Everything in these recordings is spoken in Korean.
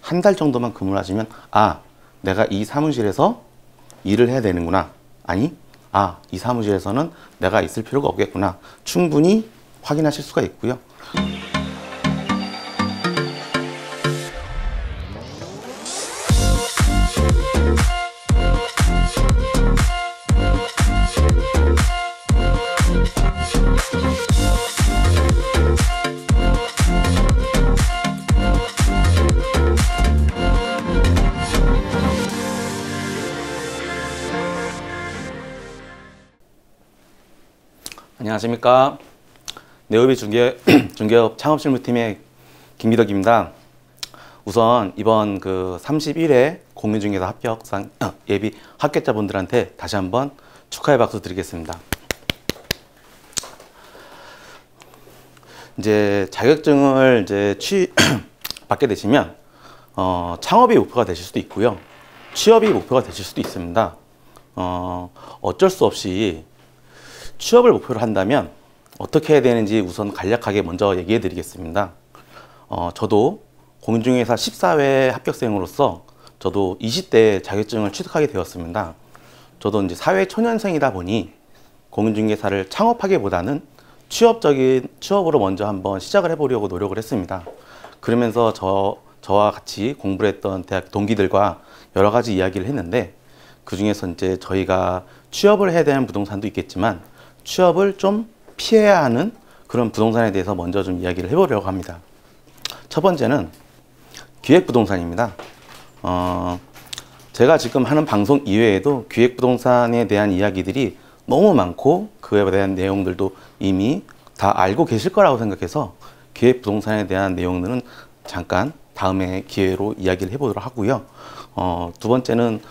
한 달 정도만 근무를 하시면 아, 내가 이 사무실에서 일을 해야 되는구나. 아니, 아, 이 사무실에서는 내가 있을 필요가 없겠구나. 충분히 확인하실 수가 있고요. 안녕하십니까. 네오비 중개업 창업실무팀의 김기덕입니다. 우선 이번 그 31회 공인중개사 합격상 예비 합격자분들한테 다시 한번 축하의 박수 드리겠습니다. 이제 자격증을 이제 받게 되시면 창업이 목표가 되실 수도 있고요. 취업이 목표가 되실 수도 있습니다. 어쩔 수 없이 취업을 목표로 한다면 어떻게 해야 되는지 우선 간략하게 먼저 얘기해 드리겠습니다. 저도 공인중개사 14회 합격생으로서 저도 20대 자격증을 취득하게 되었습니다. 저도 이제 사회 초년생이다 보니 공인중개사를 창업하기보다는 취업으로 먼저 한번 시작을 해보려고 노력을 했습니다. 그러면서 저와 같이 공부를 했던 대학 동기들과 여러 가지 이야기를 했는데, 그 중에서 이제 저희가 취업을 해야 되는 부동산도 있겠지만 취업을 좀 피해야 하는 그런 부동산에 대해서 먼저 좀 이야기를 해보려고 합니다. 첫 번째는 기획부동산입니다. 제가 지금 하는 방송 이외에도 기획부동산에 대한 이야기들이 너무 많고 그에 대한 내용들도 이미 다 알고 계실 거라고 생각해서 기획부동산에 대한 내용들은 잠깐 다음에 기회로 이야기를 해보도록 하고요. 두 번째는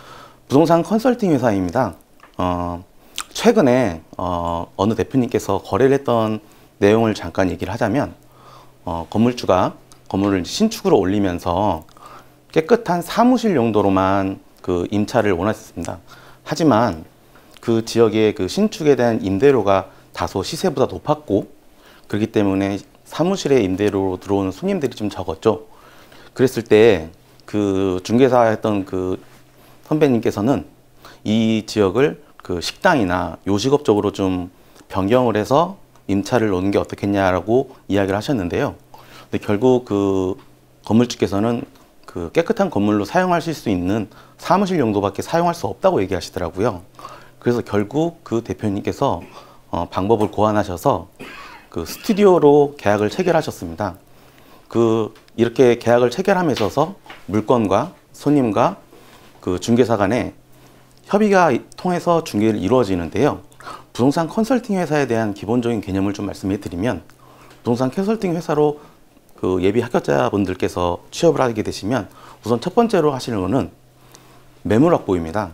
부동산 컨설팅 회사입니다. 최근에 어느 대표님께서 거래를 했던 내용을 잠깐 얘기를 하자면, 건물주가 건물을 신축으로 올리면서 깨끗한 사무실 용도로만 그 임차를 원하셨습니다. 하지만 그 지역의 그 신축에 대한 임대료가 다소 시세보다 높았고, 그렇기 때문에 사무실에 임대료로 들어오는 손님들이 좀 적었죠. 그랬을 때 그 중개사 했던 그 선배님께서는 이 지역을 그 식당이나 요식업 쪽으로 좀 변경을 해서 임차를 놓는 게 어떻겠냐라고 이야기를 하셨는데요. 근데 결국 그 건물주께서는 그 깨끗한 건물로 사용하실 수 있는 사무실 용도밖에 사용할 수 없다고 얘기하시더라고요. 그래서 결국 그 대표님께서 방법을 고안하셔서 그 스튜디오로 계약을 체결하셨습니다. 이렇게 계약을 체결함에 있어서 물건과 손님과 그 중개사 간에 협의가 통해서 중개를 이루어지는데요. 부동산 컨설팅 회사에 대한 기본적인 개념을 좀 말씀해 드리면, 부동산 컨설팅 회사로 그 예비 합격자분들께서 취업을 하게 되시면 우선 첫 번째로 하시는 거는 매물 확보입니다.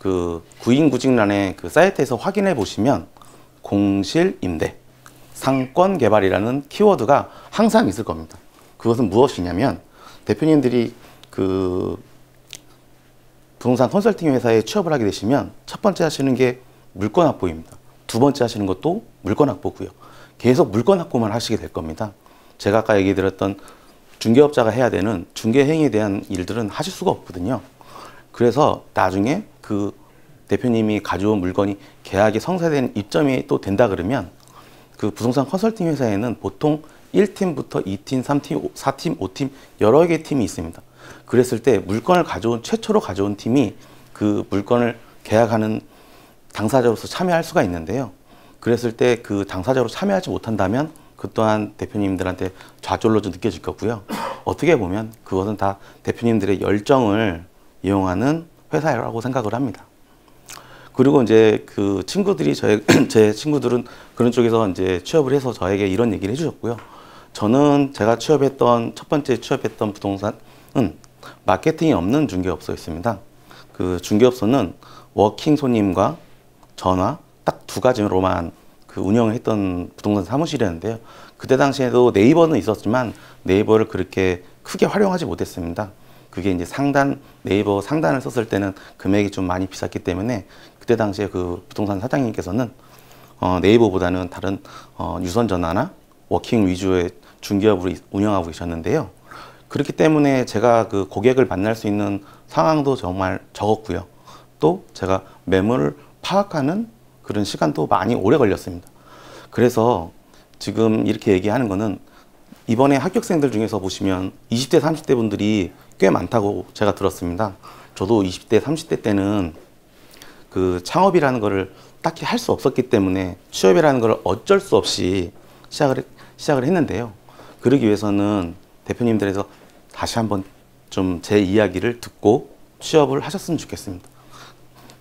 그 구인구직란의 그 사이트에서 확인해 보시면 공실 임대, 상권 개발이라는 키워드가 항상 있을 겁니다. 그것은 무엇이냐면, 대표님들이 그 부동산 컨설팅 회사에 취업을 하게 되시면 첫 번째 하시는 게 물건 확보입니다. 두 번째 하시는 것도 물건 확보고요. 계속 물건 확보만 하시게 될 겁니다. 제가 아까 얘기 드렸던 중개업자가 해야 되는 중개 행위에 대한 일들은 하실 수가 없거든요. 그래서 나중에 그 대표님이 가져온 물건이 계약이 성사되는 입점이 또 된다 그러면 그 부동산 컨설팅 회사에는 보통 1팀부터 2팀, 3팀, 4팀, 5팀 여러 개의 팀이 있습니다. 그랬을 때 물건을 최초로 가져온 팀이 그 물건을 계약하는 당사자로서 참여할 수가 있는데요. 그랬을 때 그 당사자로 참여하지 못한다면 그 또한 대표님들한테 좌절로 좀 느껴질 거고요. 어떻게 보면 그것은 다 대표님들의 열정을 이용하는 회사라고 생각을 합니다. 그리고 이제 그 친구들이 제 친구들은 그런 쪽에서 이제 취업을 해서 저에게 이런 얘기를 해주셨고요. 제가 첫 번째 취업했던 부동산은 마케팅이 없는 중개업소였습니다. 그 중개업소는 워킹 손님과 전화 딱 두 가지로만 그 운영을 했던 부동산 사무실이었는데요. 그때 당시에도 네이버는 있었지만 네이버를 그렇게 크게 활용하지 못했습니다. 그게 이제 네이버 상단을 썼을 때는 금액이 좀 많이 비쌌기 때문에 그때 당시에 그 부동산 사장님께서는 네이버보다는 다른 유선 전화나 워킹 위주의 중개업으로 운영하고 계셨는데요. 그렇기 때문에 제가 그 고객을 만날 수 있는 상황도 정말 적었고요. 또 제가 매물을 파악하는 그런 시간도 많이 오래 걸렸습니다. 그래서 지금 이렇게 얘기하는 거는 이번에 합격생들 중에서 보시면 20대, 30대 분들이 꽤 많다고 제가 들었습니다. 저도 20대, 30대 때는 그 창업이라는 거를 딱히 할 수 없었기 때문에 취업이라는 걸 어쩔 수 없이 시작을 했는데요. 그러기 위해서는 대표님들에서 다시 한번 좀 제 이야기를 듣고 취업을 하셨으면 좋겠습니다.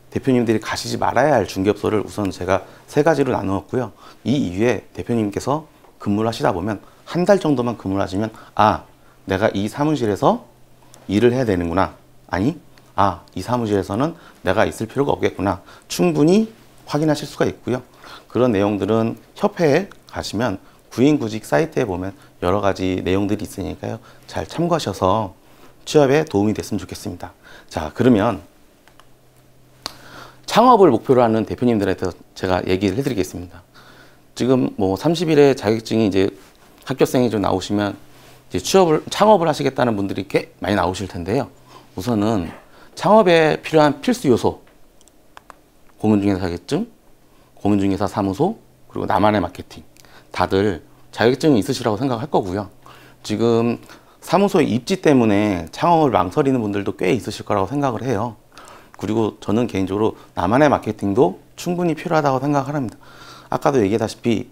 대표님들이 가시지 말아야 할 중개업소를 우선 제가 3가지로 나누었고요. 이 이후에 대표님께서 근무를 하시다 보면 한 달 정도만 근무를 하시면 아, 내가 이 사무실에서 일을 해야 되는구나. 아니, 아, 이 사무실에서는 내가 있을 필요가 없겠구나. 충분히 확인하실 수가 있고요. 그런 내용들은 협회에 가시면 구인구직 사이트에 보면 여러 가지 내용들이 있으니까요. 잘 참고하셔서 취업에 도움이 됐으면 좋겠습니다. 자, 그러면 창업을 목표로 하는 대표님들한테 제가 얘기를 해드리겠습니다. 지금 뭐 30일에 자격증이 이제 합격생이 좀 나오시면 이제 창업을 하시겠다는 분들이 꽤 많이 나오실 텐데요. 우선은 창업에 필요한 필수 요소, 공인중개사 자격증, 공인중개사 사무소, 그리고 나만의 마케팅. 다들 자격증이 있으시라고 생각할 거고요. 지금 사무소의 입지 때문에 창업을 망설이는 분들도 꽤 있으실 거라고 생각을 해요. 그리고 저는 개인적으로 나만의 마케팅도 충분히 필요하다고 생각을 합니다. 아까도 얘기했다시피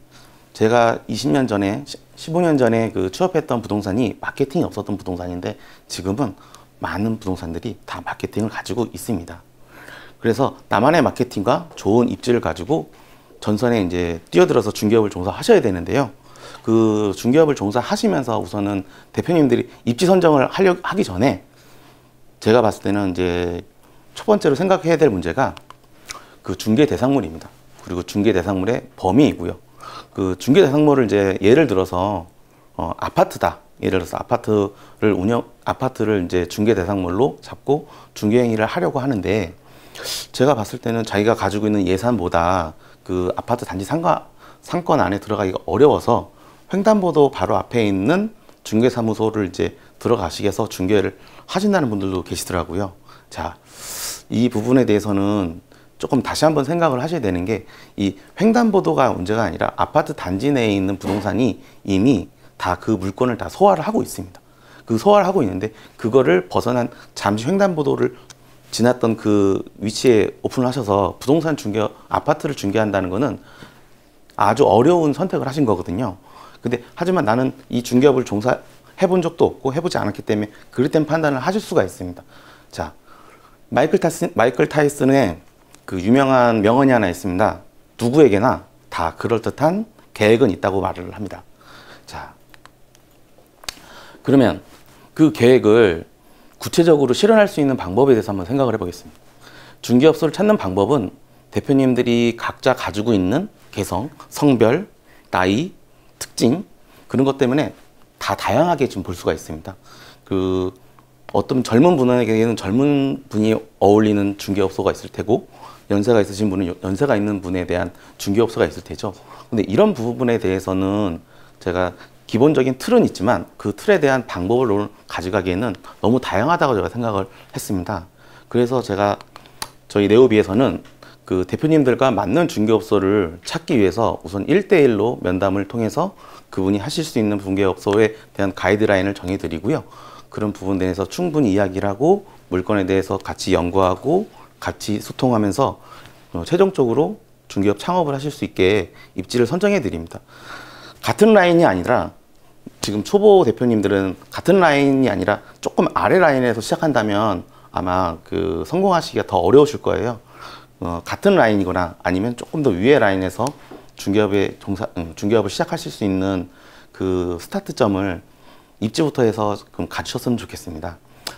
제가 20년 전에, 15년 전에 그 취업했던 부동산이 마케팅이 없었던 부동산인데 지금은 많은 부동산들이 다 마케팅을 가지고 있습니다. 그래서 나만의 마케팅과 좋은 입지를 가지고 전선에 이제 뛰어들어서 중개업을 종사하셔야 되는데요. 그 중개업을 종사하시면서 우선은 대표님들이 입지 선정을 하기 전에 제가 봤을 때는 이제 첫 번째로 생각해야 될 문제가 그 중개 대상물입니다. 그리고 중개 대상물의 범위이고요. 그 중개 대상물을 이제 예를 들어서 아파트다. 예를 들어서 아파트를 이제 중개 대상물로 잡고 중개 행위를 하려고 하는데 제가 봤을 때는 자기가 가지고 있는 예산보다 그 아파트 단지 상권 안에 들어가기가 어려워서 횡단보도 바로 앞에 있는 중개사무소를 이제 들어가시게서 중개를 하신다는 분들도 계시더라고요. 자, 이 부분에 대해서는 조금 다시 한번 생각을 하셔야 되는 게 이 횡단보도가 문제가 아니라 아파트 단지 내에 있는 부동산이 이미 다 그 물건을 다 소화를 하고 있습니다. 그 소화를 하고 있는데 그거를 벗어난 잠시 횡단보도를 지났던 그 위치에 오픈을 하셔서 부동산 중개, 아파트를 중개한다는 거는 아주 어려운 선택을 하신 거거든요. 근데 하지만 나는 이 중개업을 종사해본 적도 없고 해보지 않았기 때문에 그릇된 판단을 하실 수가 있습니다. 자, 마이클 타이슨의 그 유명한 명언이 하나 있습니다. 누구에게나 다 그럴듯한 계획은 있다고 말을 합니다. 자, 그러면 그 계획을 구체적으로 실현할 수 있는 방법에 대해서 한번 생각을 해보겠습니다. 중개업소를 찾는 방법은 대표님들이 각자 가지고 있는 개성, 성별, 나이, 특징 그런 것 때문에 다 다양하게 지금 볼 수가 있습니다. 그 어떤 젊은 분에게는 젊은 분이 어울리는 중개업소가 있을 테고 연세가 있으신 분은 연세가 있는 분에 대한 중개업소가 있을 테죠. 근데 이런 부분에 대해서는 제가 기본적인 틀은 있지만 그 틀에 대한 방법을 가져가기에는 너무 다양하다고 제가 생각을 했습니다. 그래서 제가 저희 네오비에서는 그 대표님들과 맞는 중개업소를 찾기 위해서 우선 1대1로 면담을 통해서 그분이 하실 수 있는 중개업소에 대한 가이드라인을 정해드리고요. 그런 부분에 대해서 충분히 이야기를 하고 물건에 대해서 같이 연구하고 같이 소통하면서 최종적으로 중개업 창업을 하실 수 있게 입지를 선정해 드립니다. 같은 라인이 아니라 지금 초보 대표님들은 같은 라인이 아니라 조금 아래 라인에서 시작한다면 아마 그 성공하시기가 더 어려우실 거예요. 같은 라인이거나 아니면 조금 더 위에 라인에서 중개업을 시작하실 수 있는 그 스타트점을 입지부터 해서 좀 갖추셨으면 좋겠습니다.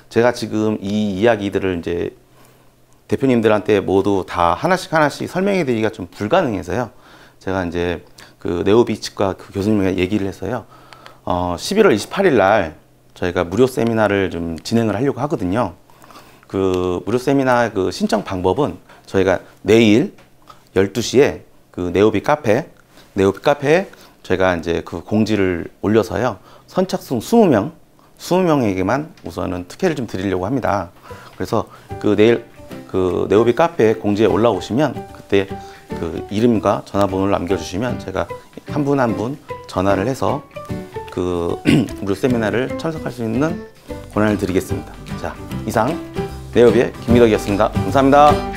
제가 지금 이 이야기들을 이제 대표님들한테 모두 다 하나씩 설명해 드리기가 좀 불가능해서요. 제가 이제 그 네오비 측과 그 교수님과 얘기를 해서요. 11월 28일 날 저희가 무료 세미나를 좀 진행을 하려고 하거든요. 그 무료 세미나 그 신청 방법은 저희가 내일 12시에 그 네오비 카페에 저희가 이제 그 공지를 올려서요. 선착순 20명 20명에게만 우선은 특혜를 좀 드리려고 합니다. 그래서 내일 네오비 카페 공지에 올라오시면 그때 이름과 전화번호를 남겨주시면 제가 한 분 한 분 전화를 해서 무료 세미나를 참석할 수 있는 권한을 드리겠습니다. 자, 이상 네오비의 김미덕이었습니다. 감사합니다.